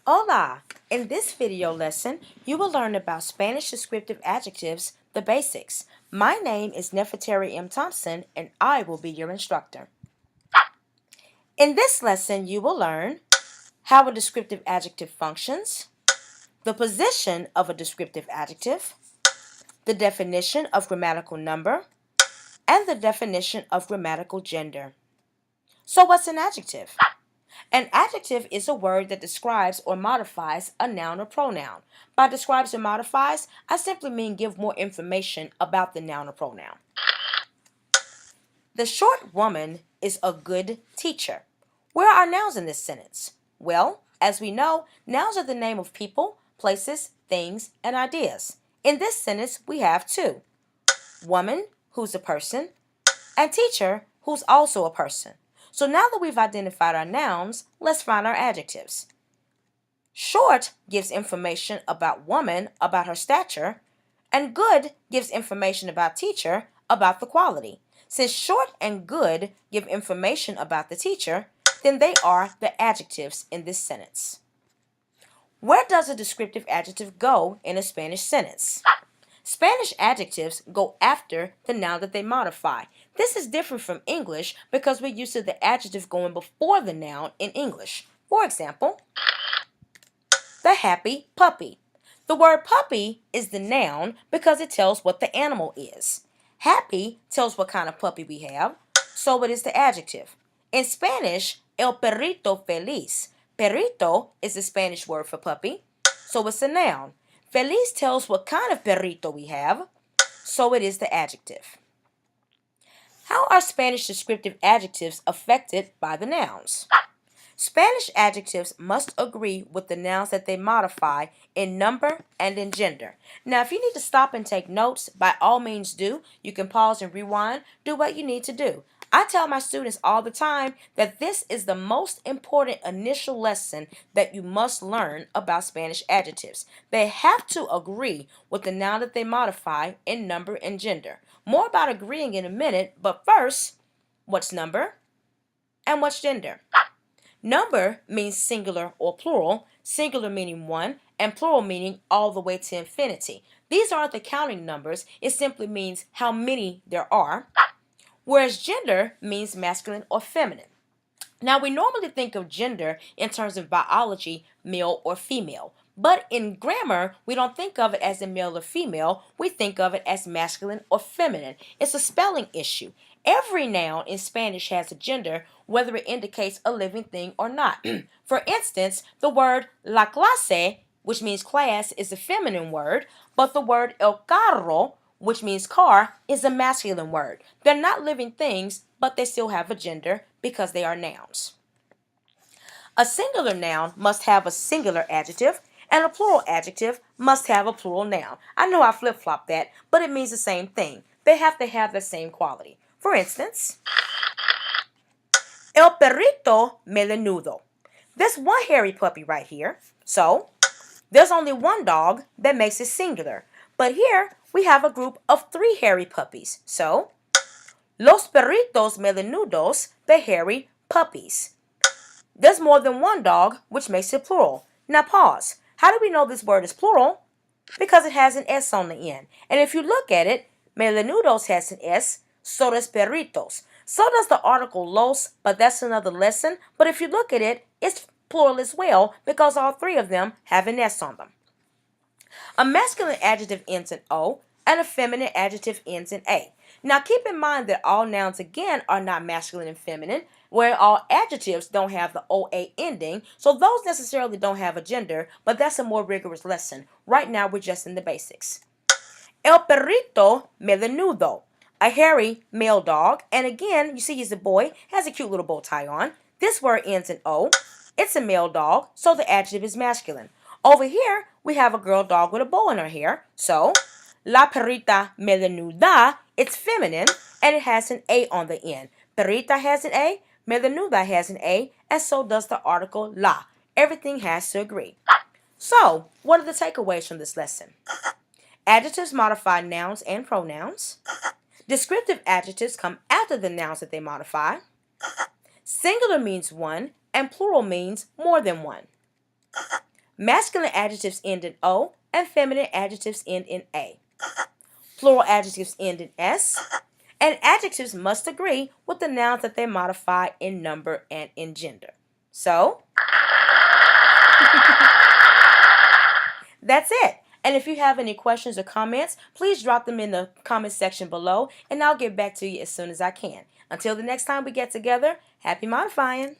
Hola! In this video lesson, you will learn about Spanish descriptive adjectives, the basics. My name is Nefertari M. Thompson, and I will be your instructor. In this lesson, you will learn how a descriptive adjective functions, the position of a descriptive adjective, the definition of grammatical number, and the definition of grammatical gender. So what's an adjective? An adjective is a word that describes or modifies a noun or pronoun. By describes or modifies, I simply mean give more information about the noun or pronoun. The short woman is a good teacher. Where are nouns in this sentence? Well, as we know, nouns are the name of people, places, things, and ideas. In this sentence, we have two. Woman, who's a person, and teacher, who's also a person. So now that we've identified our nouns, let's find our adjectives. Short gives information about woman, about her stature, and good gives information about teacher, about the quality. Since short and good give information about the teacher, then they are the adjectives in this sentence. Where does a descriptive adjective go in a Spanish sentence? Spanish adjectives go after the noun that they modify. This is different from English because we're used to the adjective going before the noun in English. For example, the happy puppy. The word puppy is the noun because it tells what the animal is. Happy tells what kind of puppy we have, so it is the adjective. In Spanish, el perrito feliz. Perrito is the Spanish word for puppy, so it's a noun. Feliz tells what kind of perrito we have, so it is the adjective. How are Spanish descriptive adjectives affected by the nouns? Spanish adjectives must agree with the nouns that they modify in number and in gender. Now, if you need to stop and take notes, by all means do. You can pause and rewind. Do what you need to do. I tell my students all the time that this is the most important initial lesson that you must learn about Spanish adjectives. They have to agree with the noun that they modify in number and gender. More about agreeing in a minute, but first, what's number and what's gender? Number means singular or plural, singular meaning one, and plural meaning all the way to infinity. These aren't the counting numbers, it simply means how many there are, whereas gender means masculine or feminine. Now, we normally think of gender in terms of biology, male or female. But in grammar, we don't think of it as a male or female. We think of it as masculine or feminine. It's a spelling issue. Every noun in Spanish has a gender, whether it indicates a living thing or not. For instance, the word la clase, which means class, is a feminine word, but the word el carro, which means car, is a masculine word. They're not living things, but they still have a gender because they are nouns. A singular noun must have a singular adjective, and a plural adjective must have a plural noun. I know I flip-flop that, but it means the same thing. They have to have the same quality. For instance, el perrito melenudo. There's one hairy puppy right here, so there's only one dog that makes it singular. But here we have a group of three hairy puppies, so los perritos melenudos, the hairy puppies. There's more than one dog, which makes it plural. Now pause. How do we know this word is plural? Because it has an S on the end. And if you look at it, melenudos has an S, so does perritos. So does the article los, but that's another lesson. But if you look at it, it's plural as well because all three of them have an S on them. A masculine adjective ends in O, and a feminine adjective ends in A. Now keep in mind that all nouns again are not masculine and feminine, where all adjectives don't have the OA ending, so those necessarily don't have a gender, but that's a more rigorous lesson. Right now we're just in the basics. El perrito melenudo, a hairy male dog, and again, you see he's a boy, has a cute little bow tie on. This word ends in O. It's a male dog, so the adjective is masculine. Over here, we have a girl dog with a bow in her hair, so la perrita melenuda, it's feminine, and it has an A on the end. Perrita has an A, melenuda has an A, and so does the article la. Everything has to agree. So, what are the takeaways from this lesson? Adjectives modify nouns and pronouns. Descriptive adjectives come after the nouns that they modify. Singular means one, and plural means more than one. Masculine adjectives end in O, and feminine adjectives end in A. Plural adjectives end in S, and adjectives must agree with the nouns that they modify in number and in gender. So, that's it. And if you have any questions or comments, please drop them in the comment section below, and I'll get back to you as soon as I can. Until the next time we get together, happy modifying!